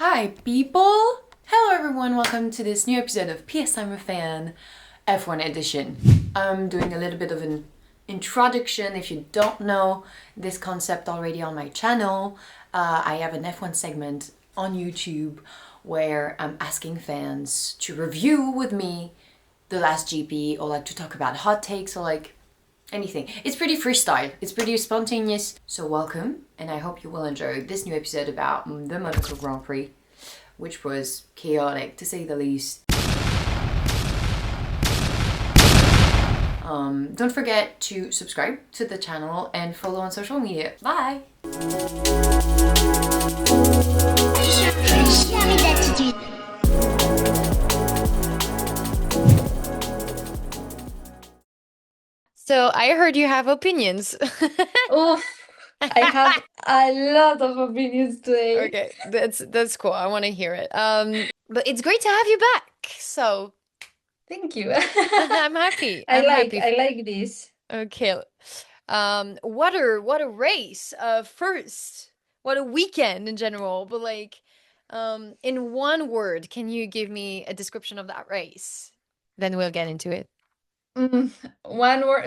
Hi, people! Hello, everyone. Welcome to this new episode of PS I'm a Fan F1 edition. I'm doing a little bit of an introduction. If you don't know this concept already on my channel, I have an F1 segment on YouTube where I'm asking fans to review with me the last GP or like to talk about hot takes or like anything. It's pretty freestyle, it's pretty spontaneous. So welcome, and I hope you will enjoy this new episode about the Monaco Grand Prix, which was chaotic to say the least. Don't forget to subscribe to the channel and follow on social media. Bye! So I heard you have opinions. Oh, I have a lot of opinions today. Okay, that's cool. I want to hear it. But it's great to have you back. So Thank you. I'm happy. I I'm like happy. I like this. Okay. What a race. First, what a weekend in general. But like, in one word, can you give me a description of that race? Then we'll get into it. Mm, one word,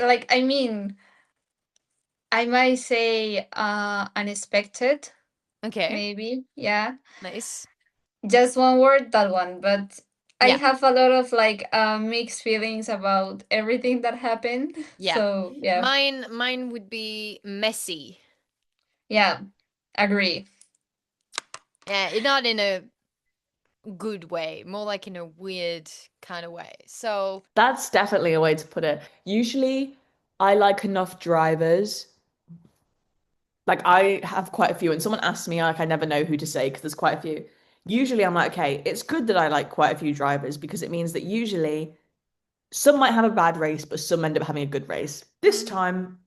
I might say unexpected, Okay, maybe. Yeah. nice. Just one word, that one. But I Yeah, have a lot of mixed feelings about everything that happened. yeah. So yeah. Mine would be messy. Yeah, agree. Not in a good way, more like in a weird kind of way. So, That's definitely a way to put it. Usually, I like enough drivers. Like I have quite a few, and someone asked me, like I never know who to say because there's quite a few. Usually, I'm like, okay, it's good that I like quite a few drivers because it means that usually some might have a bad race, but some end up having a good race. This time,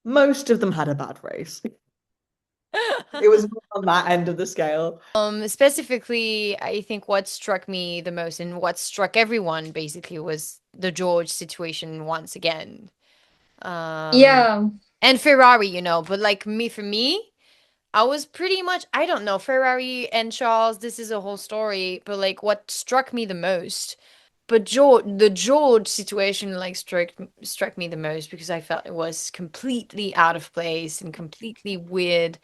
most of them had a bad race. It was more on that end of the scale. specifically, I think what struck me the most and what struck everyone basically was the George situation once again. Um, Yeah. and Ferrari, but like for me, I was pretty much, I don't know, Ferrari and Charles, this is a whole story, but like what struck me the most, but the George situation like struck me the most because I felt it was completely out of place and completely weird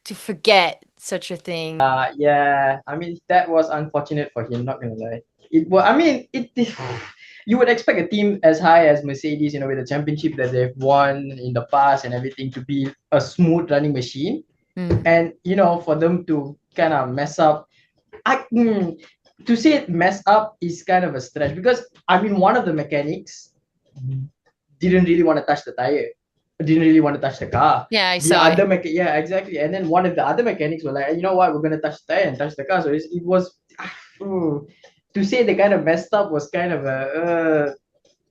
to forget such a thing. Yeah, I mean that was unfortunate for him. Not gonna lie. It was. I mean, you would expect a team as high as Mercedes, with the championship that they've won in the past and everything, to be a smooth running machine, Mm. and for them to kind of mess up. I to say it mess up is kind of a stretch because I mean one of the mechanics didn't really want to touch the tire, didn't really want to touch the car. Yeah, I The saw it. other yeah, exactly. And then one of the other mechanics were like, you know what, we're gonna touch the tire and touch the car. So it was to say they kind of messed up was kind of a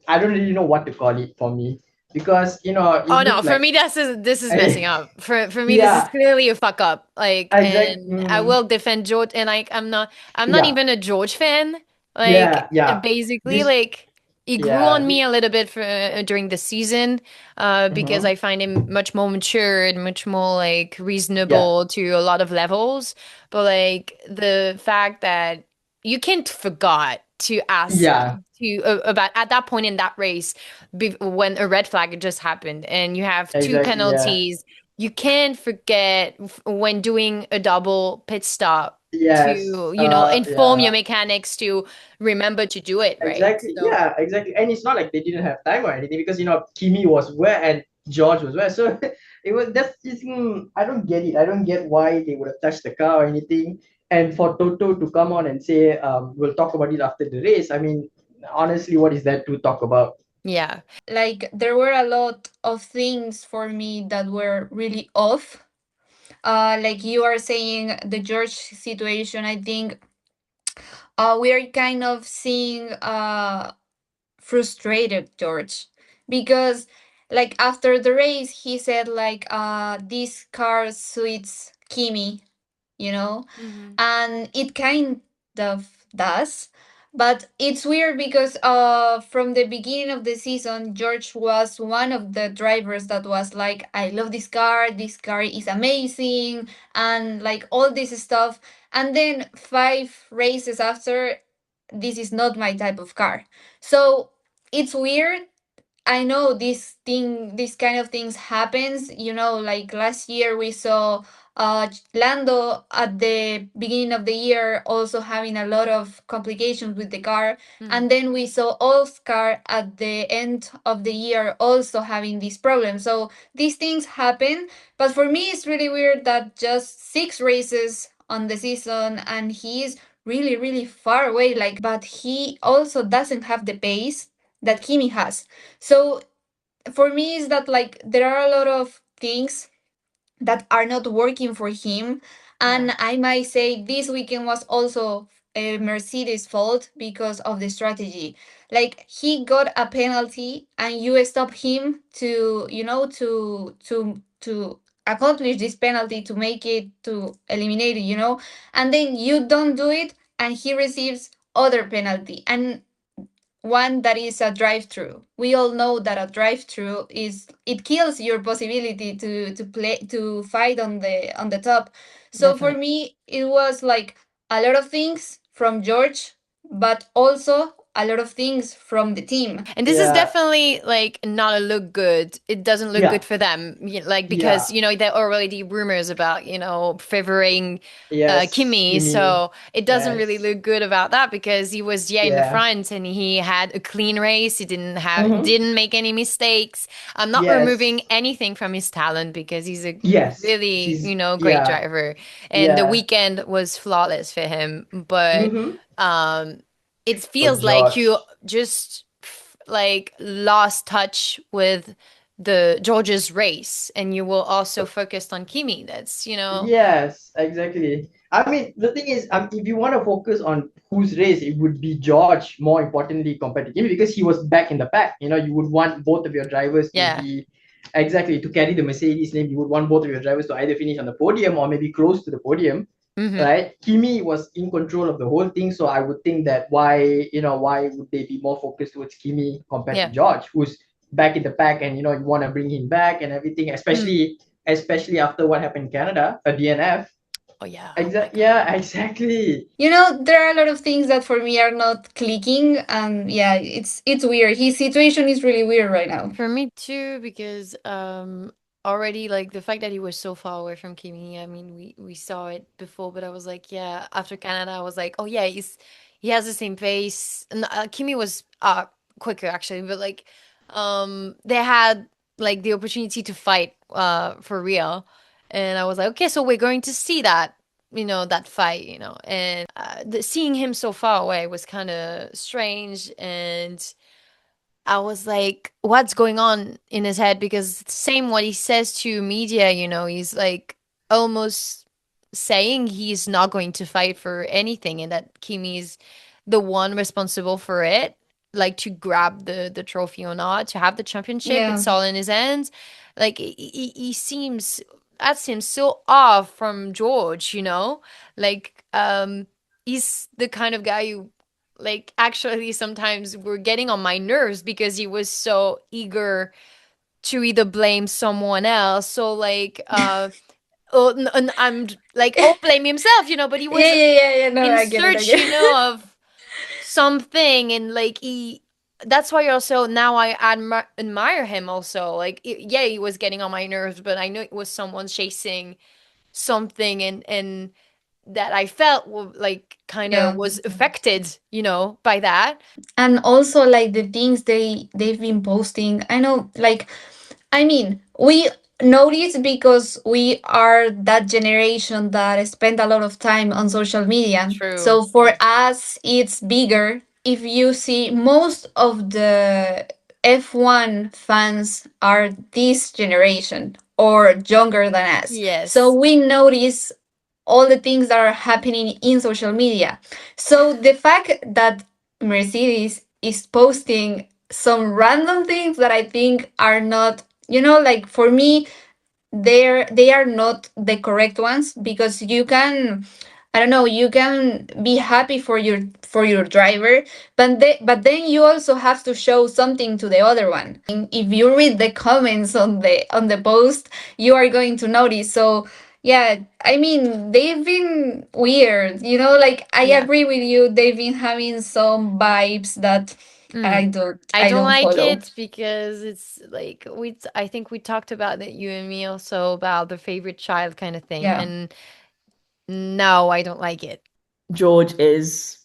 I don't really know what to call it for me because Oh it no, looked for like me this is messing up. For me this is yeah, clearly a fuck up. Like, exact and I will defend George, and like I'm not yeah, even a George fan. Like, yeah. basically This like he grew yeah on me a little bit for during the season because mhm. I find him much more mature and much more like Yeah, reasonable to a lot of levels. But like the fact that you can't forgot to ask yeah, to about at that point in that race when a red flag just happened and you have two exactly, yeah, penalties, you can't forget when doing a double pit stop yes, to, inform your yeah. mechanics to remember to do it, right? Exactly. So, Yeah, exactly. And it's not like they didn't have time or anything because Kimi was where and George was where. So it was that's just I don't get it. I don't get why they would have touched the car or anything. And for Toto to come on and say, we'll talk about it after the race. I mean, honestly, what is that to talk about? yeah. Like there were a lot of things for me that were really off. Like you are saying, the George situation, I think we are kind of seeing frustrated George because like after the race he said like this car suits Kimi, you know, Hmm. and it kind of does, But it's weird because from the beginning of the season, George was one of the drivers that was like, I love this car is amazing, and like all this stuff. And then 5 races after, this is not my type of car. So it's weird. I know this kind of things happens. Like last year we saw Lando at the beginning of the year also having a lot of complications with the car, Mm, and then we saw Oscar at the end of the year also having this problem. So these things happen, but for me it's really weird that just 6 races on the season and he is really really far away. Like, but he also doesn't have the pace that Kimi has. So for me, is that like there are a lot of things that are not working for him, yeah, and I might say this weekend was also a Mercedes fault because of the strategy. Like he got a penalty, and you stop him to accomplish this penalty, to make it, to eliminate it, and then you don't do it, and he receives other penalty, and one that is a drive-through. We all know that a drive-through is, it kills your possibility to fight on the top. So for definitely. me, it was like a lot of things from George, but also a lot of things from the team. And this is Yeah, definitely like not a look good. It doesn't look yeah, good for them, like yeah, because there are already rumors about favoring yes, Kimmy, Kimi, so it doesn't really yes, look good about that because he was in the yeah, front and he had a clean race. He hmm, didn't make any mistakes. I'm not removing yes, anything from his talent because he's a yes, really she's, great yeah, driver, and the yeah, weekend was flawless for him. But hmm, um, it but feels like you George. just like lost touch with the George's race, and you will also focused on Kimi. That's Yes, exactly. I mean, the thing is, if you want to focus on whose race, it would be George more importantly compared to Kimi because he was back in the pack. You would want both of your drivers to yeah. be exactly to carry the Mercedes name. You would want both of your drivers to either finish on the podium or maybe close to the podium, Hmm. right? Kimi was in control of the whole thing, so I would think that why would they be more focused towards Kimi compared to Yeah. George, who's back in the pack, and you want to bring him back and everything, Mm. especially after what happened in Canada, a DNF. Oh yeah. Oh my Exactly. God. Yeah, exactly. There are a lot of things that for me are not clicking, and yeah, it's weird. His situation is really weird right now. For me too, because already like the fact that he was so far away from Kimi, I mean we saw it before, but I was like, yeah, after Canada I was like, oh yeah, he has the same pace. And Kimi was quicker actually, but like they had like the opportunity to fight for real. And I was like, okay, so we're going to see that, that fight, and seeing him so far away was kind of strange. And I was like, what's going on in his head? Because same what he says to media, he's like almost saying he's not going to fight for anything and that Kimi's the one responsible for it, like to grab the trophy or not, to have the championship. Yeah. It's all in his hands. Like he seems that seems so off from George, like he's the kind of guy who like actually sometimes were getting on my nerves because he was so eager to either blame someone else. So like oh, and I'm like, oh, blame himself, but he Yeah, was yeah, yeah, yeah. No, in I get it. I search, get it. of something. And like he that's why also now I admire him also. Like yeah, he was getting on my nerves, but I know it was someone chasing something, and that I felt like kind of Yeah. was affected, by that. And also like the things they've been posting, I know, like, I mean, we notice because we are that generation that spend a lot of time on social media. True. So for us, it's bigger. If you see, most of the F1 fans are this generation or younger than us. So Yes. we notice all the things that are happening in social media. So the fact that Mercedes is posting some random things that I think are not, like for me, they are not the correct ones, because you can I don't know, you can be happy for your driver, but then you also have to show something to the other one. And if you read the comments on the post, you are going to notice. So yeah, I mean, they've been weird, you know, like I Yeah. agree with you, they've been having some vibes that Mm. I I don't don't like follow. it because it's like I think we talked about that, you and me, also about the favorite child kind of thing. Yeah. And no, I don't like it. George is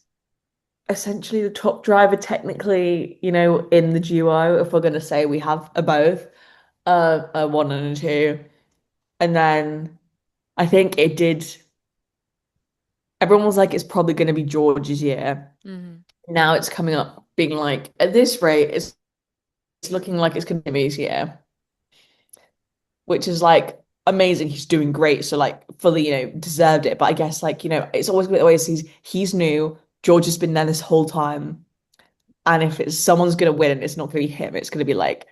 essentially the top driver technically, in the duo, if we're going to say we have a both, a one and a two. And then I think everyone was like, it's probably going to be George's year. Hmm. Now it's coming up being like, at this rate, it's looking like it's going to be his year, which is like amazing. He's doing great. So like fully, deserved it. But I guess like, it's always the way he's new. George has been there this whole time. And if it's someone's gonna win, it's not gonna be him. It's gonna be like,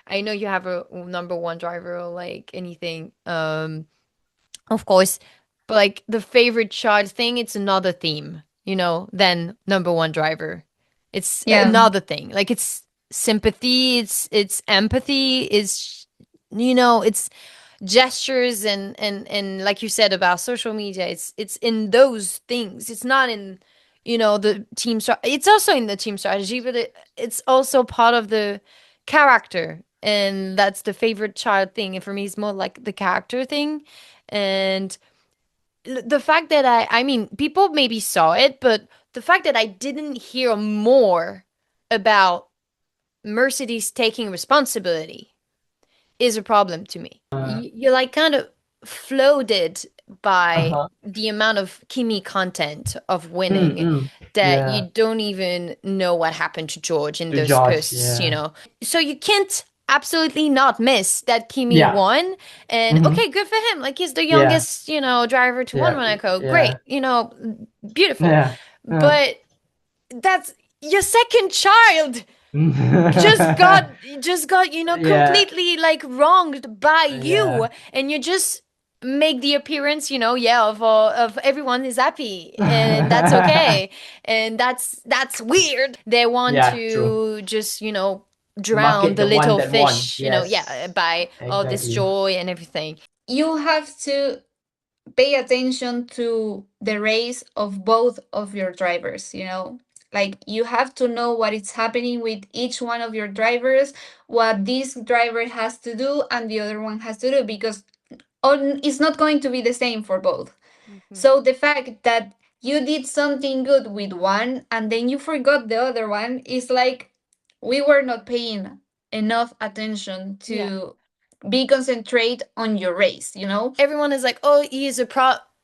I know you have a number one driver or like anything, of course, but like the favorite child thing, it's another theme, than number one driver. It's Yeah. another thing. Like it's sympathy, it's empathy, it's gestures and like you said about social media, it's in those things. It's not in the it's also in the team strategy, but it's also part of the character, and that's the favorite child thing. And for me, it's more like the character thing. And the fact that I mean, people maybe saw it, but the fact that I didn't hear more about Mercedes taking responsibility is a problem to me. You're like kind of floated by Uh-huh. the amount of Kimi content of Mm, winning mm. that Yeah. you don't even know what happened to George in To those George, posts. So you can't absolutely not miss that Kimi Yeah. won. And Mm-hmm. okay, good for him. Like he's the Yeah. youngest, driver to win Yeah. Monaco. Yeah. Great, beautiful. Yeah. Yeah. But that's your second child just got Yeah. completely like wronged by you, Yeah. and you just make the appearance, yeah, of everyone is happy, and that's okay. And that's weird. They want Yeah, true. to just drown Market the the one little that won. fish, yeah, Yes. by all this Exactly. joy and everything. You have to pay attention to the race of both of your drivers, you know? Like you have to know what is happening with each one of your drivers, what this driver has to do and the other one has to do, because it's not going to be the same for both. Mhm. So the fact that you did something good with one and then you forgot the other one is like we were not paying enough attention Yeah. to be concentrate on your race, you know? Everyone is like, oh, he is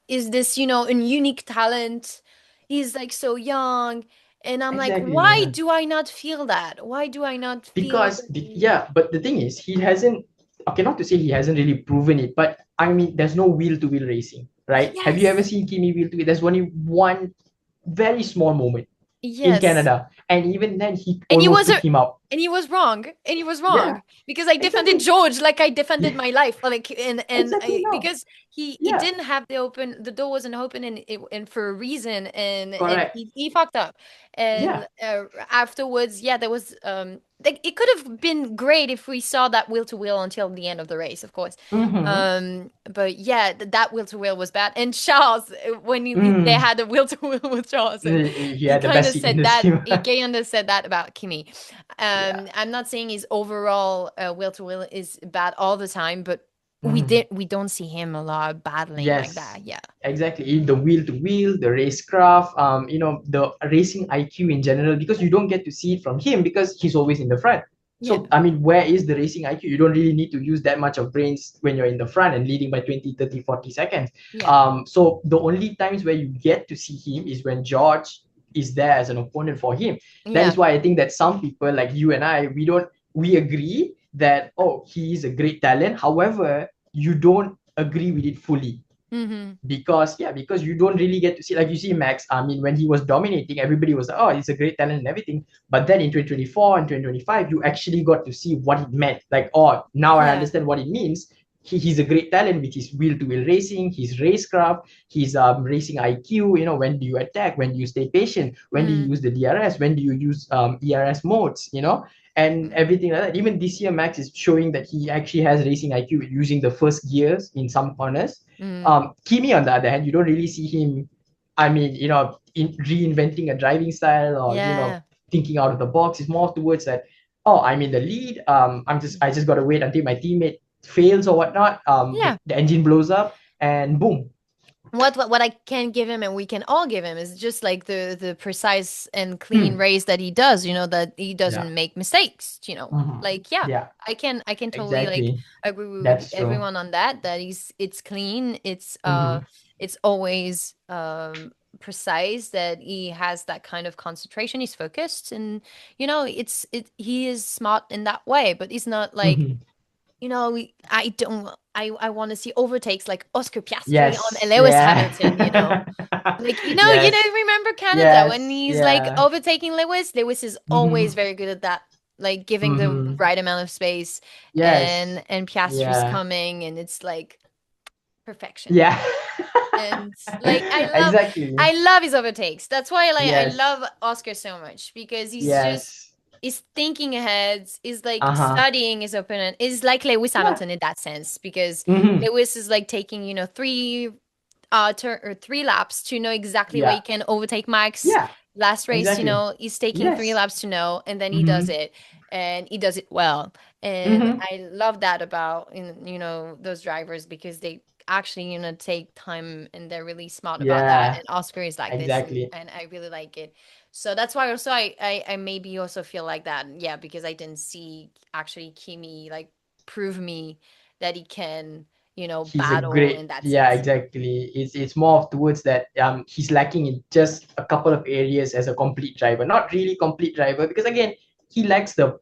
is this, a unique talent. He's like so young. And I'm like, Exactly. why Yeah. do I not feel that? Why do I not feel Because yeah, but the thing is, he hasn't. Okay, not to say he hasn't really proven it, but I mean, there's no wheel to wheel racing, right? Have you ever Yes. seen Kimi wheel to wheel? There's only one very small moment in Yes. Canada, and even then, he And he almost was took a him out. and he was wrong. And he was Yeah, wrong because I defended exactly. George like I defended Yeah, my life. Like exactly. No. because he Yeah, didn't have the door wasn't open, and for a reason, and correct. he fucked up. Yeah. And afterwards, yeah, there was like it could have been great if we saw that wheel to wheel until the end of the race, of course. Mm-hmm. But yeah, that wheel to wheel was bad. And Charles, when they Mm. had a wheel to wheel with Charles, and He he had the kind best of seat in said the that team. he kind of said that about Kimi. Yeah. I'm not saying his overall wheel to wheel is bad all the time, but Mm. we don't see him a lot battling like Yes, that. Yeah. exactly. The wheel to wheel, the racecraft, the racing IQ in general, because you don't get to see it from him because he's always in the front. Yeah. So, I mean, where is the racing IQ? You don't really need to use that much of brains when you're in the front and leading by 20, 30, 40 seconds. Yeah. So the only times where you get to see him is when George is there as an opponent for him. That Yeah. is why I think that some people like you and I, we agree that, oh, he is a great talent. However, you don't agree with it fully Mm-hmm. because you don't really get to see, like, you see Max. I mean, when he was dominating, everybody was like, oh, he's a great talent and everything. But then in 2024 and 2025, you actually got to see what it meant. Like, oh, now I Yeah. understand what it means. he's a great talent with his wheel-to-wheel racing, his racecraft, his racing IQ. When do you attack? When do you stay patient? When do you use the DRS? When do you use ERS modes? And everything like that. Even this year, Max is showing that he actually has racing IQ using the first gears in some corners. Kimi, on the other hand, you don't really see him. I mean, reinventing a driving style or Yeah. thinking out of the box. It's more towards that. Oh, I'm in the lead. I just gotta wait until my teammate fails or whatnot. Yeah. The engine blows up and boom. What I can give him and we can all give him is just like the precise and clean race that he does, that he Yeah. doesn't make mistakes, like yeah, Yeah. I can totally like Exactly. agree with That's true. everyone on that it's clean, Mm-hmm. it's always precise, that he has that kind of concentration, he's focused, and he is smart in that way, but he's not like, Mm-hmm. I want to see overtakes like Oscar Piastri on Yes. Lewis Yeah. Hamilton, like, Yes. remember Canada when Yes. he's like Yeah. overtaking Lewis? Lewis is always Mm-hmm. very good at that, like giving the Mm-hmm. right amount of space, Yes. and Piastri's Yeah. coming, and it's like perfection. Yeah. And like Exactly. I love his overtakes. That's why like I Yes. love Oscar so much, because Yes. he's thinking ahead, is like Uh-huh. studying his opponent. Is like Lewis Yeah. Hamilton in that sense, because Mm-hmm. Lewis is like taking, three laps to know exactly where he Yeah. can overtake Max. Yeah. Last race, Exactly. he's taking three Yes. laps to know, and then he does Mm-hmm. it, and he does it well. And Mm-hmm. I love that about those drivers, because they actually take time, and they're really smart about that. Yeah. And Oscar is like this, and, Exactly. and I really like it. So that's why also I maybe also feel like that, yeah, because I didn't see actually Kimi like prove me that he can He's a battle great, in that yeah, sense. exactly. It's more of towards that he's lacking in just a couple of areas as a complete driver. Not really complete driver, because again, he lacks the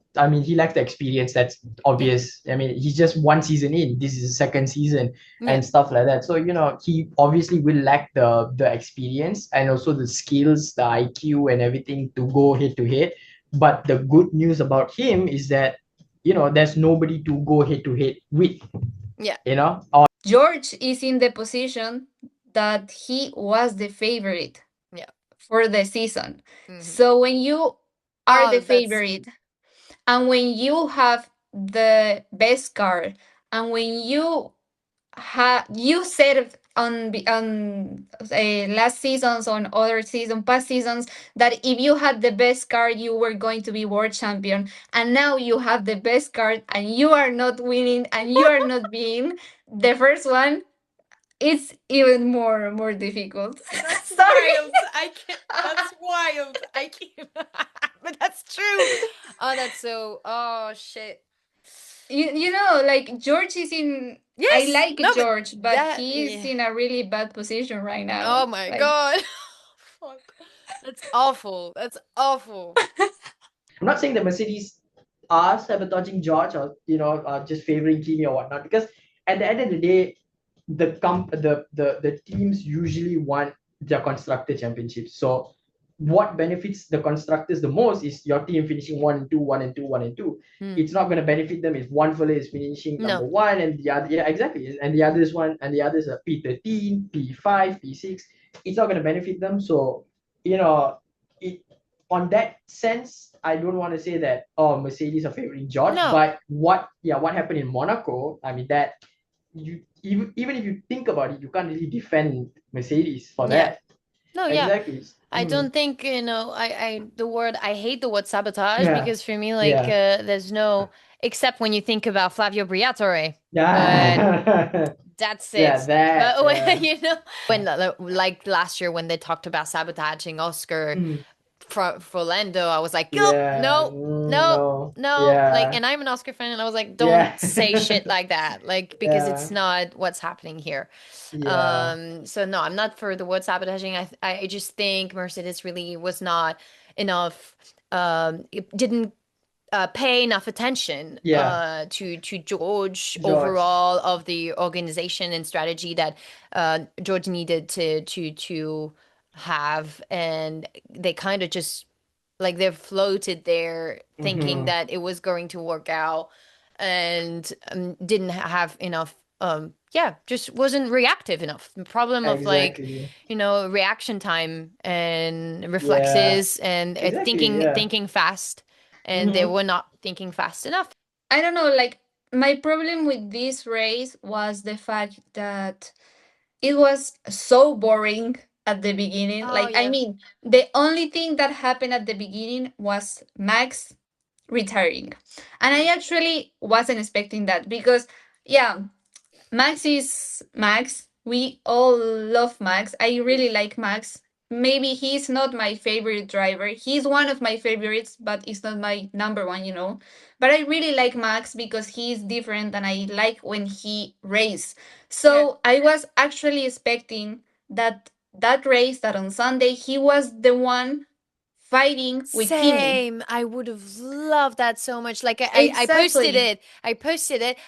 experience. That's Yeah. obvious. I mean, he's just one season in. This is his second season Yeah. and stuff like that. So, he obviously will lack the experience and also the skills, the IQ and everything to go head to head. But the good news about him is that, there's nobody to go head to head with, Yeah. or George is in the position that he was the favorite Yeah. for the season. Hmm. So when you are Oh, the that's favorite, and when you have the best car, and when you said on last seasons, on other past seasons, that if you had the best car you were going to be world champion, and now you have the best car and you are not winning and you are not being the first one, it's even more difficult. that's Sorry. wild. I can't. That's wild. I can't. But that's true. Oh, that's so. Oh shit. Like George is in. I Yes. like No, but George, but that. he is Yeah. in a really bad position right now. Oh my Like, god. Fuck. That's awful. That's awful. I'm not saying that Mercedes are sabotaging George or just favoring Kimi or whatnot, because at the end of the day, the teams usually want their constructor championships. So what benefits the constructors the most is your team finishing 1 and 2, 1 and 2, 1 and 2. Hmm. It's not going to benefit them if one fella is finishing number No. one and the other, yeah, exactly, and the others are P13, P5, P6. It's not going to benefit them. So it on that sense, I don't want to say that Mercedes are favoring George, No. but what happened in Monaco, I mean, that you even if you think about it, you can't really defend Mercedes for Yeah. that. No. Yeah. Exactly. I don't think, I hate the word sabotage, Yeah. because for me, like, Yeah. there's no, except when you think about Flavio Briatore, but Yeah. that's Yeah, it. that, But when, yeah. when like last year when they talked about sabotaging Oscar Mm. for Lando, I was like, oh, Yeah. no, no, No. no. Like, Yeah. and I'm an Oscar fan, and I was like, don't Yeah. say shit like that, like, because Yeah. it's not what's happening here. Yeah. So no, I'm not for the word sabotaging. I just think Mercedes really was not enough. It didn't pay enough attention Yeah. to George George. overall of the organization and strategy that George needed to have, and they kind of just like they floated there thinking Mm-hmm. that it was going to work out, and didn't have enough yeah, just wasn't reactive enough. The problem of like, Exactly. reaction time and Yeah. reflexes and Exactly. Yeah. thinking fast, and they Mm-hmm. were not thinking fast enough. I don't know, like my problem with this race was the fact that it was so boring at the beginning. Oh Like, I yeah. mean, the only thing that happened at the beginning was Max retiring. And I actually wasn't expecting that because, yeah, Max is Max. We all love Max. I really like Max. Maybe he's not my favorite driver. He's one of my favorites, but it's not my number one, you know. But I really like Max because he's different and I like when he races. Yeah. So I was actually expecting that race that on Sunday he was the one fighting with Kimi. Same. I would have loved that so much. Like I posted Exactly. it. I posted it.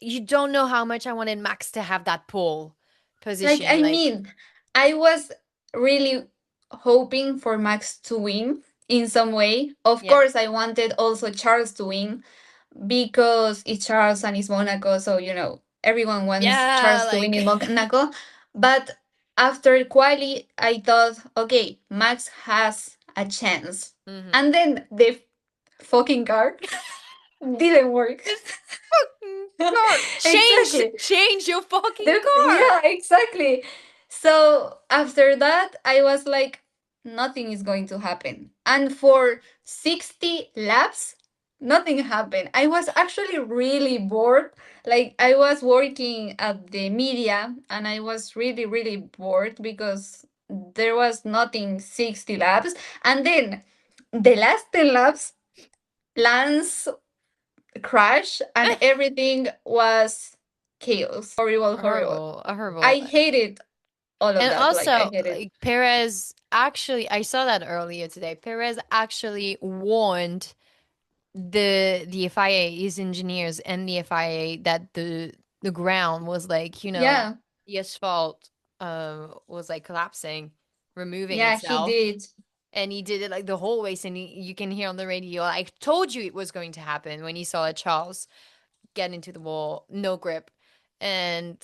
You don't know how much I wanted Max to have that pole Like, position. I Like, mean, I was really hoping for Max to win in some way. Of yeah. course, I wanted also Charles to win because it's Charles and it's Monaco. So, everyone wants Yeah, Charles to win like in Monaco. But after quali, I thought, okay, Max has a chance. mhm. And then the fucking car didn't work. This fucking car. Exactly. Change your fucking car. Yeah, exactly. So after that, I was like, nothing is going to happen. And for 60 laps, nothing happened. I was actually really bored. Like, I was working at the media and I was really, really bored because there was nothing 60 laps. And then the last 10 laps, Lance crash and everything was chaos. Horrible, horrible. Horrible, I horrible. hated all of And that. Like, I also, hated. like Perez actually, I saw that earlier today. Perez actually warned the FIA, his engineers, and the FIA that the ground was like, Yeah, the asphalt was like collapsing, removing yeah, he itself. did. And he did it like the whole race, and you can hear on the radio, I told you it was going to happen when he saw Charles get into the wall, no grip. And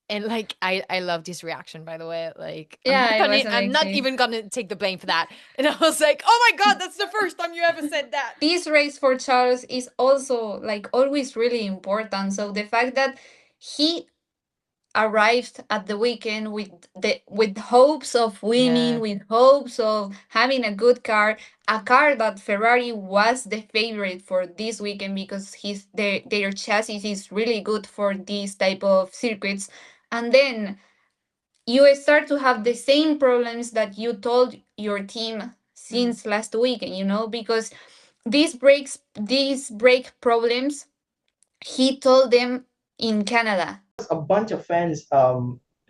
like I love this reaction, by the way. Like Yeah, it was I'm not amazing. even gonna take the blame for that. And I was like, oh my god, that's the first time you ever said that. This race for Charles is also like always really important. So the fact that he arrived at the weekend with hopes of winning, Yeah. with hopes of having a good car, a car that Ferrari was the favorite for this weekend because their chassis is really good for these type of circuits. And then you start to have the same problems that you told your team Mm. since last weekend, because these brake problems, he told them in Canada. A bunch of fans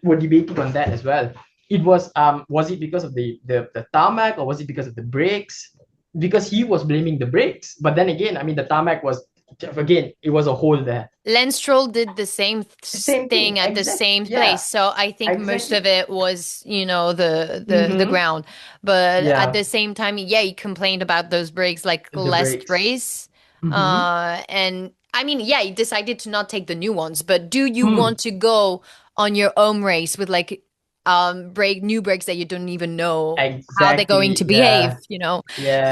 were debating on that as well. It was it because of the tarmac, or was it because of the brakes? Because he was blaming the brakes, but then again, I mean, the tarmac was, again, it was a hole there. Lance Stroll did the same Same thing, thing at the exact, same place. yeah, So I think most exactly. of it was, the Mm-hmm. ground. But at Yeah, the same time, yeah, he complained about those brakes like the last brakes. race. Mm-hmm. And I mean, yeah, he decided to not take the new ones, but do you Hmm. want to go on your own race with like new brakes that you don't even know how they're going Exactly. to behave, Yeah.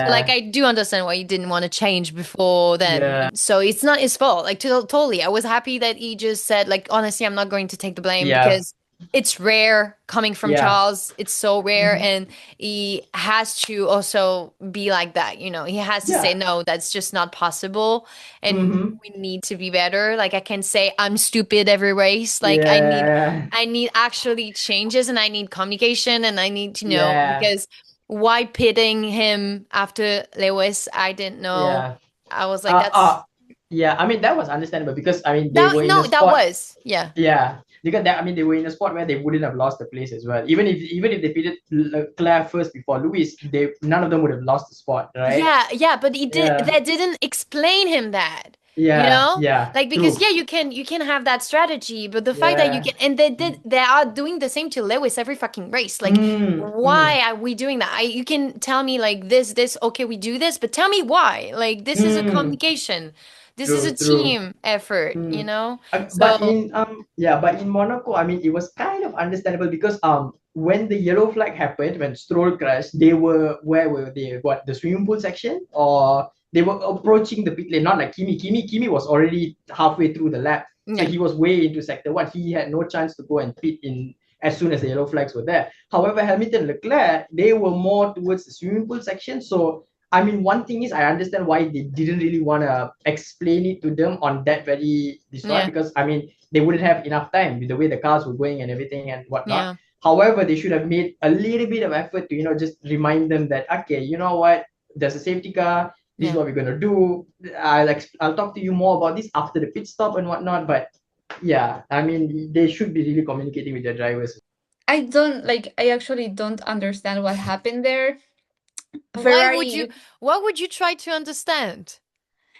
So like Yeah. I do understand why you didn't want to change before then. Yeah. So it's not his fault. Like totally. I was happy that he just said like honestly I'm not going to take the blame Yeah. because it's rare coming from Yeah. Charles. It's so rare Mm-hmm. and he has to also be like that, He has to say Yeah. no, that's just not possible and Mm-hmm. we need to be better. Like I can say I'm stupid every race. Like Yeah. I need actually changes and I need communication and I need to know Yeah. because why pitting him after Lewis? I didn't know. Yeah. I was like, Uh, uh, that's yeah. I mean, that was understandable because, I mean, they that. were in a No, that spot. was yeah, Yeah. Because that, I mean, they were in a spot where they wouldn't have lost the place as well. Even if they pitted Claire first before Louis, none of them would have lost the spot, right? yeah. But he did Yeah. that didn't explain him that. You Yeah. know, Yeah. like because True. yeah, you can have that strategy, but the fact that you Yeah. can and they are doing the same to Lewis every fucking race. Like, Mm, mm, why are we doing that? You can tell me like this, okay, we do this, but tell me why. Like, this is a mm. communication. This is a True, true. team effort, you Mm. know? But So, in but in Monaco, I mean, it was kind of understandable because when the yellow flag happened, when Stroll crashed, they were where were they? What, the swimming pool section, or they were approaching the pit lane? Not like Kimi. Kimi was already halfway through the lap, so yeah, he was way into sector one. He had no chance to go and pit in as soon as the yellow flags were there. However, Hamilton and Leclerc, they were more towards the swimming pool section, so I mean, one thing is I understand why they didn't really want to explain it to them on that very this one, yeah, because I mean they wouldn't have enough time with the way the cars were going and everything and whatnot. yeah, However, they should have made a little bit of effort to just remind them that, okay, you know what, there's a safety car. This is yeah. what we're gonna do. I'll talk to you more about this after the pit stop and whatnot. But yeah, I mean they should be really communicating with their drivers. I actually don't understand what happened there. Why would you, Ferrari, what would you try to understand?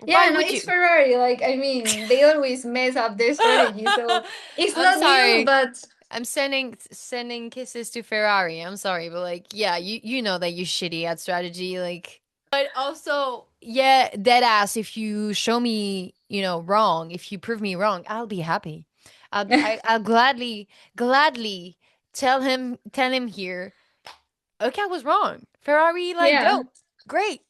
Why yeah, no, would it's you? Ferrari. Like, I mean, they always mess up their strategy, so it's I'm not new, sorry. but I'm sending kisses to Ferrari. I'm sorry, but like, yeah, you know that you're shitty at strategy, like. But also, yeah, dead ass. If you show me, wrong, if you prove me wrong, I'll be happy. I'll gladly tell him here. Okay, I was wrong. Ferrari, like, yeah, dope, great,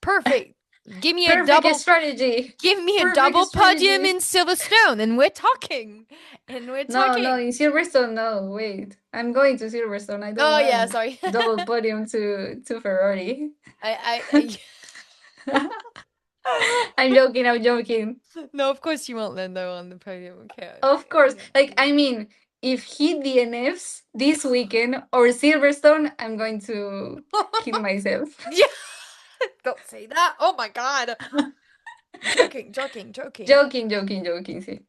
perfect. Give me a perfect double strategy. Give me a Perfect double podium strategy. in Silverstone, and we're talking. And we're No, no, talking. in Silverstone, no, wait. I'm going to Silverstone. I don't Oh yeah, want sorry. double podium to Ferrari. I I'm joking, I'm joking. no, of course you won't land though on the podium. Okay. Of course. Like, I mean, if he DNFs this weekend or Silverstone, I'm going to kill myself. Yeah. Don't say that. Oh my god. Joking. Joking, see.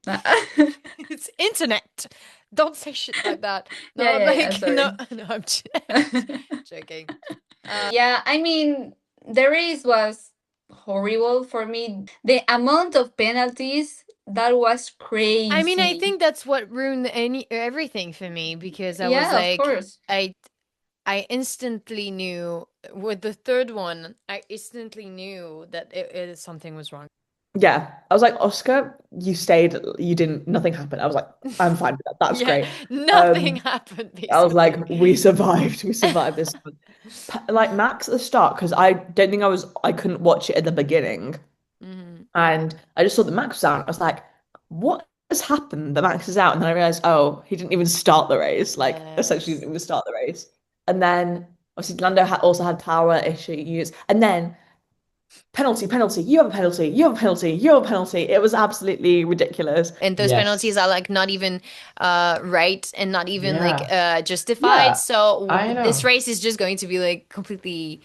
It's internet. Don't say shit like that. Yeah, No, yeah, yeah, like no, sorry. no, I'm joking. Yeah, I mean, the race was horrible for me. The amount of penalties, that was I mean, I crazy. think that's what ruined everything for me because I was Yeah, of like, course. I instantly knew with the third one, I instantly knew that something was wrong. Yeah. I was like, Oscar, you stayed, you didn't, nothing happened. I was like, I'm fine with that. That's Yeah, great. nothing happened I was like, basically. we survived. We survived this one. Like Max at the start, because I don't think I couldn't watch it at the beginning. Hmm. And I just saw that Max was out. I was like, what has happened that Max is out? And then I realized, oh, he didn't even start the race. Like, essentially, Yes. didn't even start the race. And then obviously, Lando also had power issues. And then penalty, penalty, you have a penalty, you have a penalty, you have a penalty. It was absolutely ridiculous. And those penalties Yes. are like not even right and not even like Yeah. justified. Yeah. So I this know. race is just going to be like completely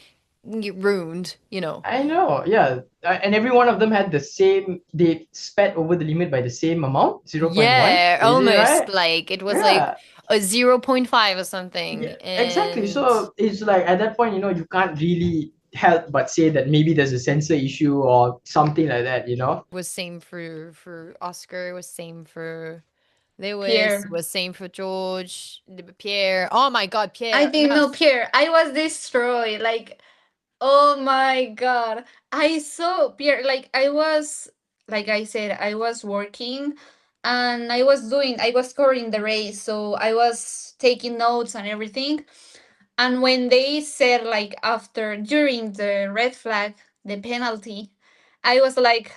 ruined. I know, yeah. And every one of them had the same, they sped over the limit by the same amount, 0.1. Yeah, Is it almost right? like it was like Yeah, a 0.5 or yeah, something. exactly. And So it's like at that point, you can't really help but say that maybe there's a sensor issue or something like that. was same for Oscar, was same for Lewis, Pierre. was same for George, Pierre. Oh my God, I Pierre. think no, Pierre. I was destroyed. Like, oh my God. I saw Pierre, like, I was, like I said, I was working and I was covering the race. So I was taking notes and everything. And when they said, like, during the red flag, the penalty, I was like,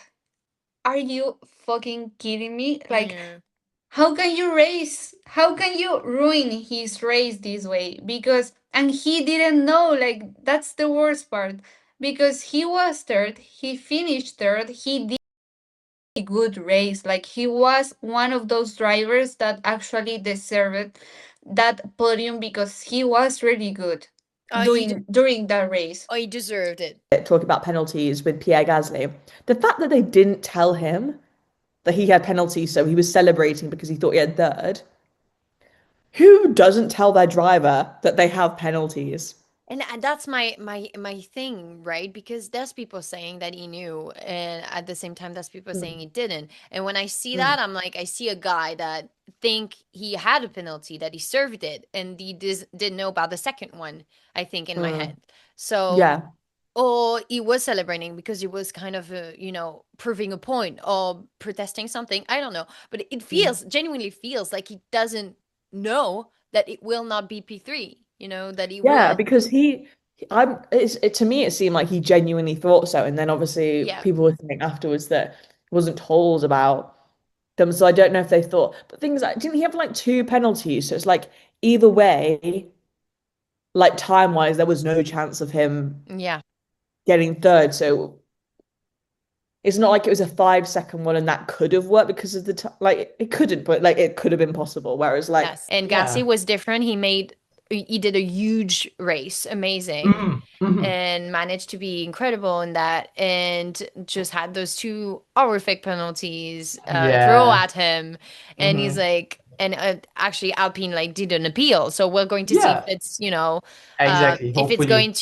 are you fucking kidding me? Like, Yeah. how can you ruin his race this way? Because, and he didn't know, like, that's the worst part. Because he was third, he finished third, he did a good race. Like, he was one of those drivers that actually deserved that podium because he was really good He during that race. he deserved it. Talking about penalties with Pierre Gasly. The fact that they didn't tell him that he had penalties, so he was celebrating because he thought he had third. Who doesn't tell their driver that they have penalties? And that's my thing, right? Because there's people saying that he knew, and at the same time, there's people Mm, saying he didn't. And when I see mm, that, I'm like, I see a guy that think he had a penalty, that he served it, and he didn't know about the second one, I think, in my Mm, head. So yeah. or he was celebrating because he was kind of proving a point or protesting something. I don't know, but it Mm. feels genuinely feels like he doesn't know that it will not be P3, that he Yeah, will. because to me it seemed like he genuinely thought so, and then obviously Yeah. people were saying afterwards that he wasn't told about them, so I don't know if they thought. But things like, didn't he have like two penalties? So it's like either way, like time wise, there was no chance of him Yeah. getting third. So it's not like it was a 5 second one and that could have worked because of the time. Like it couldn't, but like it could have been possible. Whereas like Yes. And Gassi Yeah. was different. He did a huge race, amazing, Mm. Hmm. and managed to be incredible in that, and just had those two horrific penalties throw Yeah. at him, and he's Hmm. like, and actually Alpine like did an appeal, so we're going to see if Yeah. it's Exactly. if it's Hopefully. going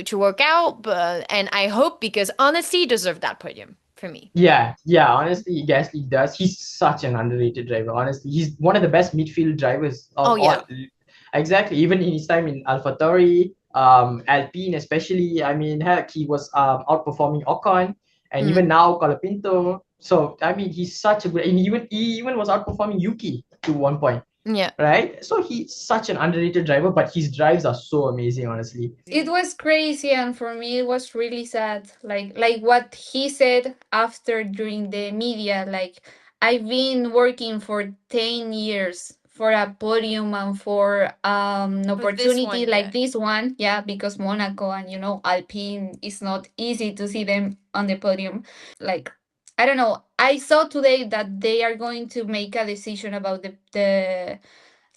to work out, but and I hope, because honestly he deserved that podium for me. Yeah, yeah, honestly, Gasly does. He's such an underrated driver. Honestly, he's one of the best midfield drivers Oh of all. yeah. Exactly, even in his time in AlphaTauri, Alpine especially. I mean, heck, he was outperforming Ocon, and Mm, even now Colapinto. So I mean, he's such a good. And he even was outperforming Yuki to one point, yeah. right? So he's such an underrated driver, but his drives are so amazing, honestly. It was crazy, and for me it was really sad, like what he said after during the media, like, I've been working for 10 years for a podium and for an For this opportunity one, like yeah. this one, yeah, because Monaco and Alpine is not easy to see them on the podium. Like, I don't know, I saw today that they are going to make a decision about the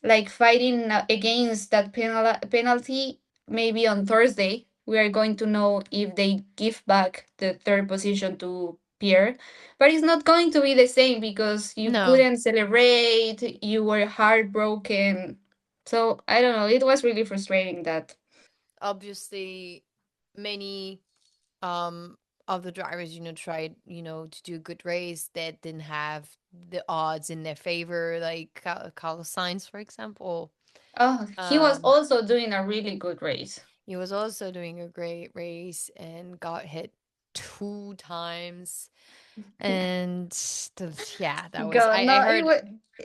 like fighting against that penalty. Maybe on Thursday we are going to know if they give back the third position to Pierre, but it's not going to be the same because you No. couldn't celebrate, you were heartbroken. So I don't know, it was really frustrating that. Obviously, many um of the drivers tried to do a good race that didn't have the odds in their favor, like Carlos Sainz, for example. Oh, he was um also doing a really good race. he was also doing a great race and got hit 2 times, and yeah, that was God, I no, heard.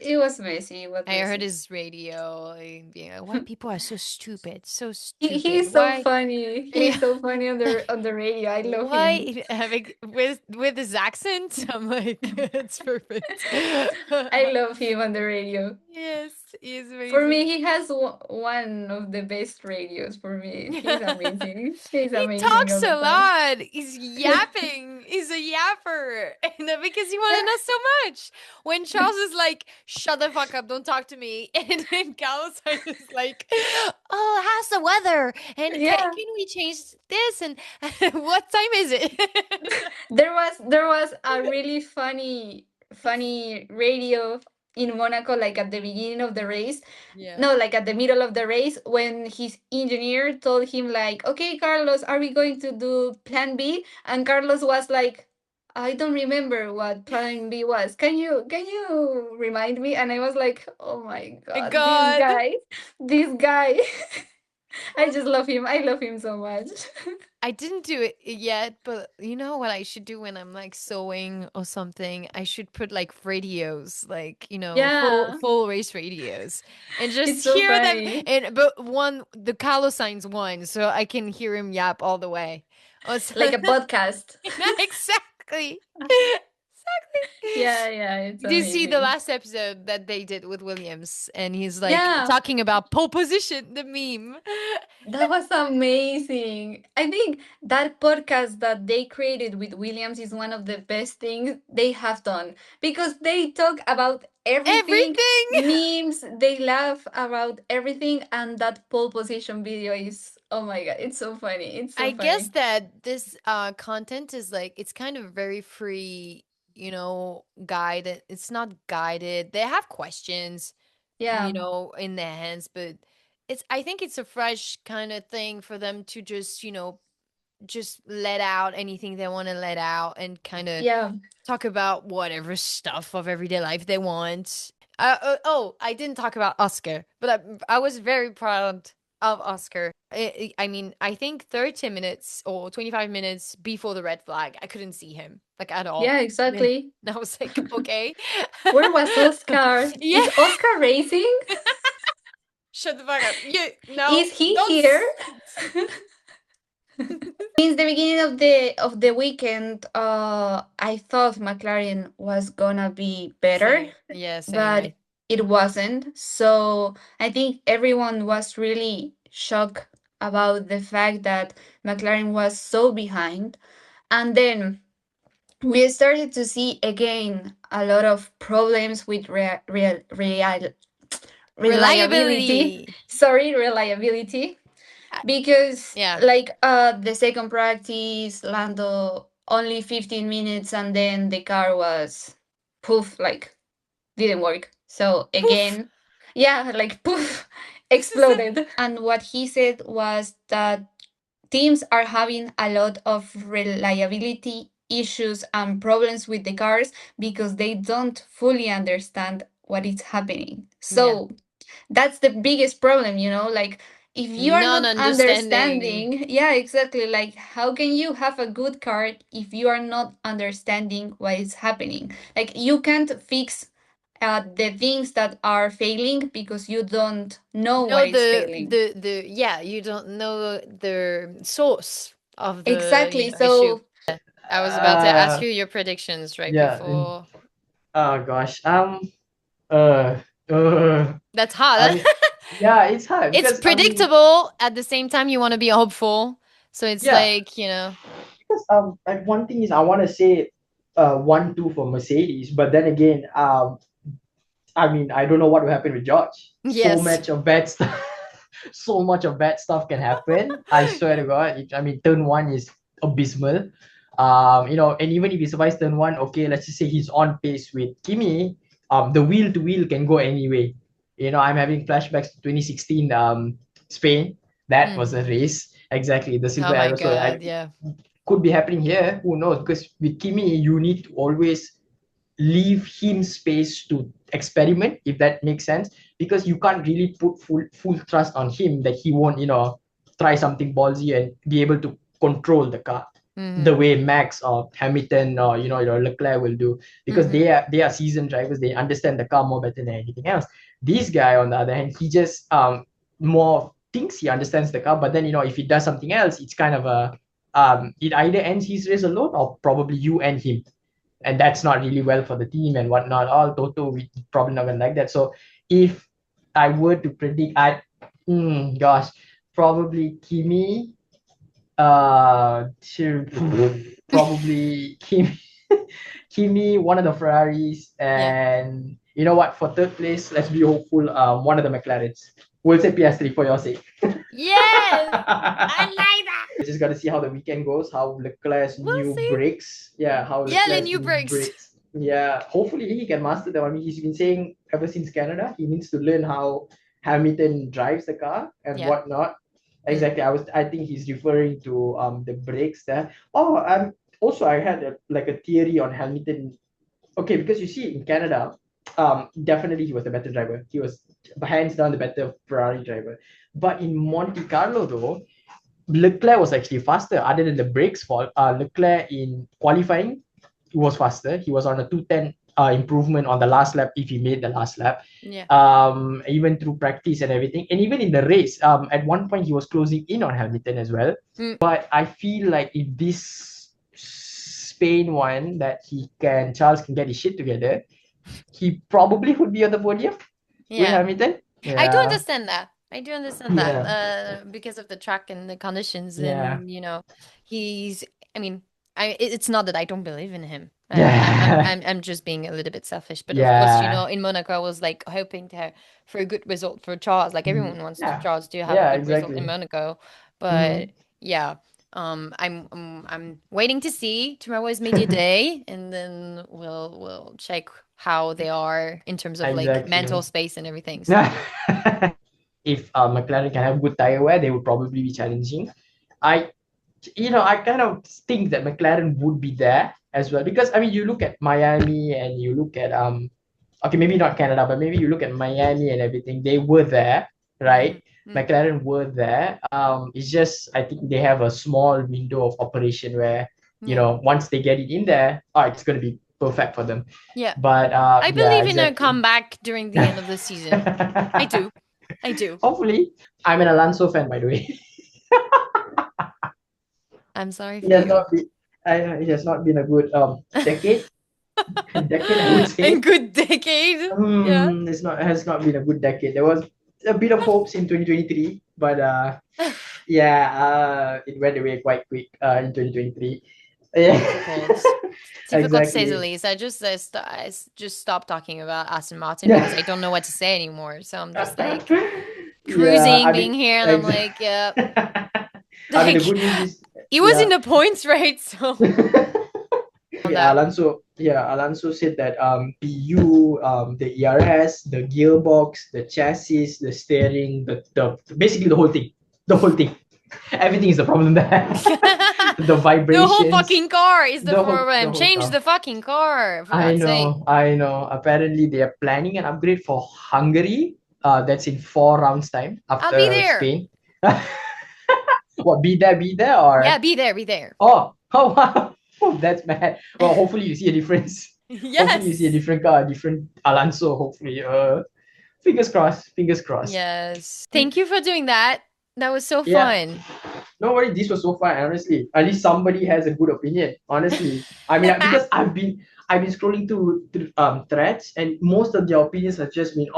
it was messy, it was I heard messy. his radio, like, being like, "Why people are so stupid, so He's stupid? so Why?" funny. Yeah. He's so funny on the radio. I love him. Why having with his accent? I'm like, it's perfect. I love him on the radio. Yes, he's For me, amazing. he has one of the best radios. For me, he's amazing. He's He amazing all talks the a time. lot. He's yapping. He's a yapper. And because he wanted to know so much. When Charles is like, "Shut the fuck up, don't talk to me," and then Carlos is like, "Oh, how's the weather? And Yeah, can we change this? And what time is it?" there was a really funny radio in Monaco, like at the beginning of the race. Yeah. No, like at the middle of the race, when his engineer told him, like, "Okay, Carlos, are we going to do Plan B?" And Carlos was like, "I don't remember what Plan B was. Can you remind me?" And I was like, "Oh my God, God. this guy." I just love him. I love him so much. I didn't do it yet, but you know what I should do when I'm like sewing or something? I should put like radios, like, Yeah, full race radios, and just it's so hear them. funny. And but the Carlos Sainz one, so I can hear him yap all the way. Oh, Like a podcast. exactly. Yeah, Exactly. yeah, it's Did you see the amazing. last episode that they did with Williams? And he's like Yeah, talking about pole position, the meme. that was amazing. I think that podcast that they created with Williams is one of the best things they have done because they talk about everything, Everything. memes, they laugh about everything, and that pole position video is, oh my God, it's so funny. It's I so guess funny. that this content is like, it's kind of very free, guided. It's not guided. They have questions, Yeah, in their hands, but I think it's a fresh kind of thing for them to just, just let out anything they want to let out, and kind of yeah. talk about whatever stuff of everyday life they want. Oh, I didn't talk about Oscar, but I was very proud of Oscar. I mean, I think 30 minutes or 25 minutes before the red flag, I couldn't see him like at all. Yeah, And exactly. I was like, okay. Where was Oscar? Yeah. Is Oscar racing? Shut the fuck up. You no. Is he Don't here? Since the beginning of the weekend, I thought McLaren was gonna be better, Same. Yeah, same. but it wasn't. So I think everyone was really shocked about the fact that McLaren was so behind. And then we started to see again a lot of problems with reliability. Reliability. Sorry, reliability. Uh, Because Yeah. like the second practice, Lando only 15 minutes and then the car was poof, like didn't work. So Poof. again, yeah, like poof, exploded. And what he said was that teams are having a lot of reliability issues and problems with the cars because they don't fully understand what is happening. Yeah. So that's the biggest problem, you know, like if you are not Non-understanding. understanding, yeah, exactly, like how can you have a good car if you are not understanding what is happening? Like you can't fix the things that are failing because you don't know what Know is failing. the yeah, you don't know the source of the, Exactly. issue. So I was about to ask Uh, you your predictions right yeah. before. Oh gosh. Uh, uh, That's I hard. mean, yeah, it's hard It's because I mean, predictable at the same time you want to be hopeful. So it's yeah, like, because like one thing is I want to say 1-2 for Mercedes, but then again, I mean, I don't know what will happen with George. So yes. much of bad stuff, so much of bad stuff can happen. I swear to God. I mean, turn one is abysmal. And even if he survives turn one, okay, let's just say he's on pace with Kimi. The wheel to wheel can go anyway. I'm having flashbacks to 2016 Spain. That was a race. Exactly, the Oh silver my arrow. So God, I yeah. could be happening here. Who knows? Because with Kimi, you need to always leave him space to experiment, if that makes sense, because you can't really put full trust on him that he won't try something ballsy and be able to control the car the way Max or Hamilton or Leclerc will do, because they are seasoned drivers. They understand the car more better than anything else. This guy, on the other hand, he just more thinks he understands the car, but then if he does something else, it's kind of a it either ends his race alone or probably you and him, and that's not really well for the team and whatnot. All Toto, we probably not gonna like that. So if I were to predict, gosh, probably Kimi, probably Kimi, Kimi, one of the Ferraris, Yeah. and you know what? For third place, let's be hopeful. One of the McLarens. We'll say PS3 for your sake. Yes. I like that. We just got to see how the weekend goes, how Leclerc's We'll new see. brakes. Yeah, how Yeah, the Leclerc's new new breaks. brakes. Yeah, hopefully he can master them. I mean, he's been saying ever since Canada, he needs to learn how Hamilton drives the car and Yeah. whatnot. Exactly. I think he's referring to the brakes there. Oh, also I had a theory on Hamilton. Okay, because you see in Canada, definitely he was the better driver. He was hands down the better Ferrari driver. But in Monte Carlo though, Leclerc was actually faster, other than the brakes fault. Leclerc in qualifying was faster. He was on a 210 improvement on the last lap if he made the last lap. Yeah. Even through practice and everything. And even in the race, at one point he was closing in on Hamilton as well. But I feel like if this Spain one that Charles can get his shit together, he probably would be on the podium with Yeah. Hamilton. Yeah. I do understand that. I do understand that. Yeah. Because of the track and the conditions, Yeah. and he's. I mean, it's not that I don't believe in him. Yeah. I'm just being a little bit selfish, but of course, Yeah. in Monaco, I was like hoping for a good result for Charles. Like everyone wants Yeah. Charles to have a Yeah, good result in exactly. Monaco, but yeah. I'm waiting to see. Tomorrow is media day, and then we'll check how they are in terms of like mental Exactly. space and everything. So. If McLaren can have good tire wear, they would probably be challenging. I, I kind of think that McLaren would be there as well, because I mean, you look at Miami and you look at okay, maybe not Canada, but maybe you look at Miami and everything. They were there, right? McLaren were there. It's just I think they have a small window of operation where Yeah. once they get it in there, it's gonna be perfect for them. Yeah. But I yeah, believe in a exactly. comeback during the end of the season. I do. I do. Hopefully, I'm an Alonso fan, by the way. I'm sorry It for has you. not been. It has not been a good decade. Decade, I would A say. good decade. Yeah. Has not been a good decade. There was a bit of hopes in 2023, but yeah, it went away quite quick in 2023. Yeah, Difficult. Difficult to say the exactly. least. I just stopped talking about Aston Martin Yeah, because I don't know what to say anymore. So I'm just like yeah. cruising, I mean, being here, and I'm like, yeah, I mean, the like good news is, it was in yeah. the points, right? So on Yeah, that. Alonso said that PU, the ERS, the gearbox, the chassis, the steering, the basically the whole thing. The whole thing. Everything is the problem there. The The whole vibrations, fucking car is the the problem. whole Change car. the fucking car, for I God's sake. know, I know. Apparently, they are planning an upgrade for Hungary. That's in 4 rounds time I'll be after there. Spain. What? Be there, Yeah, or be there, be there. oh wow, oh, that's bad. Well, hopefully you see a difference. Hopefully you see a Yes. different car, a different Alonso. Hopefully, fingers crossed. Fingers crossed. Yes. Thank you for doing that. That was so Yeah. fun. No worry, this was so fun. Honestly, at least somebody has a good opinion. Honestly, I mean, because I've been scrolling through threads, and most of their opinions have just been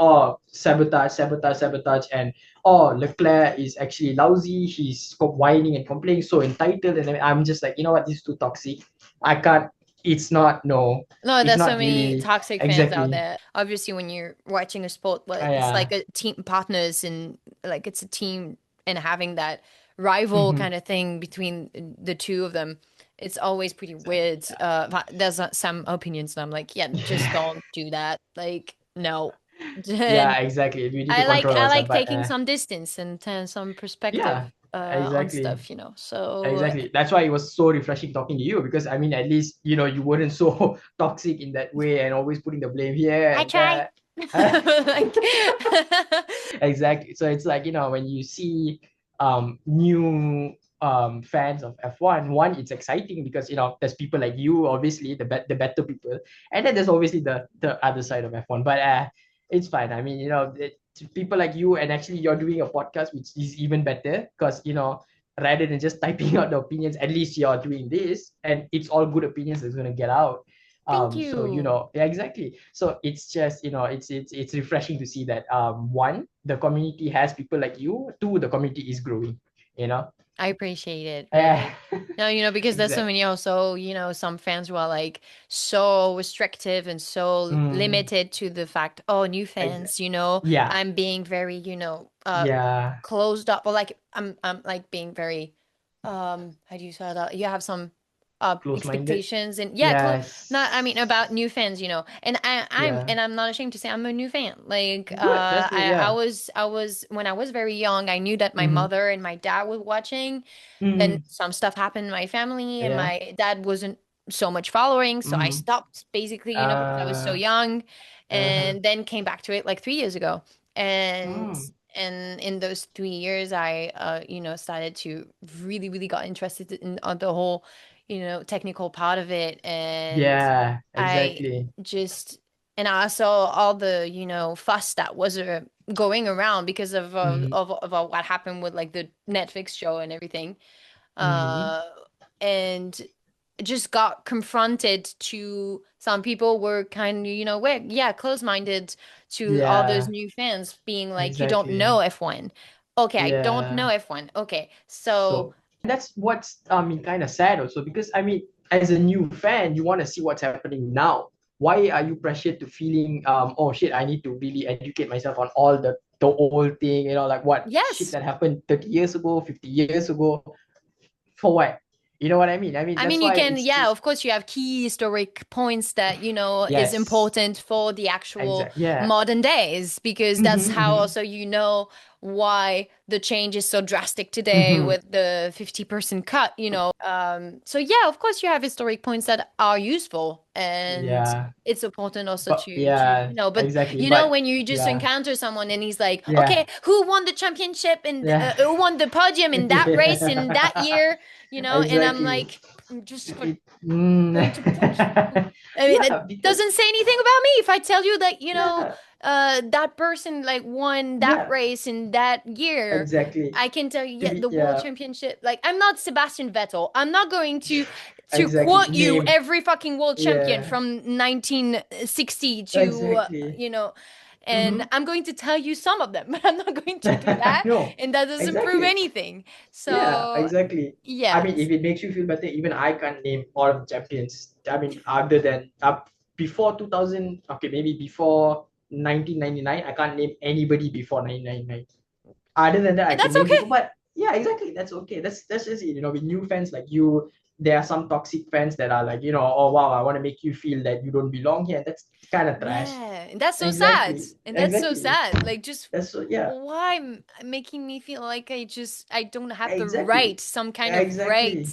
sabotage, sabotage, sabotage, and Leclerc is actually lousy. He's whining and complaining, so entitled, and then I'm just like, you know what, this is too toxic. I can't. It's not no. No, It's there's so not many really toxic fans out exactly. there. Obviously, when you're watching a sport, well, it's Yeah. like a team partners and like it's a team and having that rival Mm-hmm. kind of thing between the two of them, it's always pretty weird. There's some opinions, and I'm like, yeah, just don't do that. Like, no. Yeah, And exactly. We need to I like control I ourselves, like but taking some distance and some yeah, perspective on exactly. stuff, you know. So Exactly. That's why it was so refreshing talking to you, because I mean, at least you weren't so toxic in that way and always putting the blame here I and try. there. Like Exactly. So it's like, when you see new fans of F1, one, it's exciting because there's people like you, obviously the better people, and then there's obviously the other side of F1. But it's fine. I mean, people like you, and actually you're doing a podcast, which is even better because rather than just typing out the opinions, at least you're doing this, and it's all good opinions that's gonna get out. thank So you. yeah, exactly. So it's just it's refreshing to see that one, the community has people like you. Two, the community is growing. You know. I appreciate it, Yeah. really. No, because there's so Exactly. many also, some fans who are like so restrictive and so Mm, limited to the fact, oh, new exactly. fans, Yeah. I'm being very, Yeah. closed up, or like I'm like being very, how do you say that? You have some Close-minded. expectations and yeah, not, I mean, Yes. about new fans, and Yeah. I'm not ashamed to say I'm a new fan. Like Good. That's good. Yeah. I was when I was very young, I knew that my Mm-hmm. mother and my dad were watching. Then Mm-hmm. some stuff happened in my family, and Yeah. my dad wasn't so much following, so I Mm-hmm. stopped basically, because I was so Uh. young, Uh-huh. and then came back to it like 3 years ago. And Mm. in those 3 years, I started to really really got interested in the whole technical part of it, and Yeah. I Exactly. just and I saw all the fuss that was going around because Mm-hmm. what happened with like the Netflix show and everything, Mm-hmm. uh, and just got confronted to some people were kind of yeah, close-minded to all those Yeah. new fans being like, you don't Exactly. know F1. Okay, I don't know Yeah. F1. Okay, so So that's what's kind of sad also, because I mean, as a new fan, you want to see what's happening now. Why are you pressured to feeling oh shit, I need to really educate myself on all the old thing, like what shit yes. that happened 30 years ago, 50 years ago, for what? You know what I mean? I mean, I that's mean, you why can, it's yeah, of course, you have key historic points that, is yes, important for the actual exact, yeah. modern days, because that's Mm-hmm, how mm-hmm. also, why the change is so drastic today Mhm. with the 50% cut, you know. So yeah, of course you have historic points that are useful, and Yeah. it's important also But to yeah, you know, but exactly. you know, But when you just yeah, encounter someone and he's like, yeah, okay, who won the championship and yeah, who won the podium in that race in that yeah. year, you know, and I'm Exactly. like, I'm just It, mm. going to punch you. I mean, Yeah, it because doesn't say anything about me if I tell you that, you know, yeah, that person like won that yeah, race in that year. exactly. I can tell you, To yeah, be the world yeah, championship. Like, I'm not Sebastian Vettel. I'm not going to exactly. quote you Name. every fucking world champion Yeah, from 1960 to exactly. you know, and Mm-hmm. I'm going to tell you some of them, but I'm not going to do that, No, and that doesn't prove exactly. anything. Yeah, So, exactly. I mean, yes. if it makes you feel better, even I can't name all of the champions. I mean, other than before 2000, okay, maybe before 1999, I can't name anybody before 1999. Other than that, I And can that's name people. okay. But yeah, exactly. That's okay. That's just it. You know, with new fans like you, there are some toxic fans that are like, you know, oh wow, I want to make you feel that you don't belong here. That's kind of trash. Yeah, and that's so sad. Exactly. And that's so Exactly. sad. Like, just That's so yeah. why making me feel like I don't have the Exactly. right, some kind of right Exactly.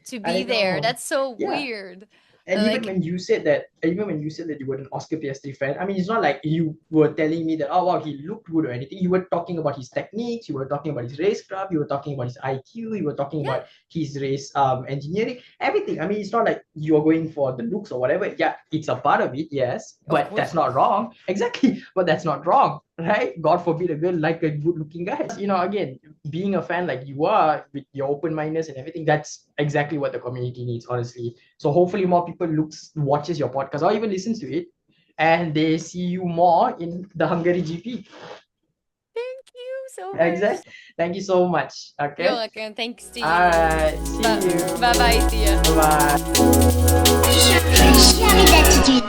to I be there. know. That's so Yeah. weird. And Like, even when you said that you were an Oscar Piastri fan, I mean, it's not like you were telling me that, oh wow, he looked good or anything. You were talking about his techniques, you were talking about his racecraft, you were talking about his IQ, you were talking yeah, about his race engineering, everything. I mean, it's not like you're going for the looks or whatever. Yeah, it's a part of it, yes, of but course that's it not is. wrong. Exactly, but that's not wrong, right? God forbid a girl like a good-looking guy. You know, again, being a fan like you are with your open mindedness and everything, that's exactly what the community needs, honestly. So hopefully more people watches your podcast or even listens to it, and they see you more in the Hungary GP. Thank you so much. Exactly. Thank you so much. You're Okay. welcome. Thanks to All you. right. See Bye you. bye. See ya. Bye bye. Jamais d'attitude.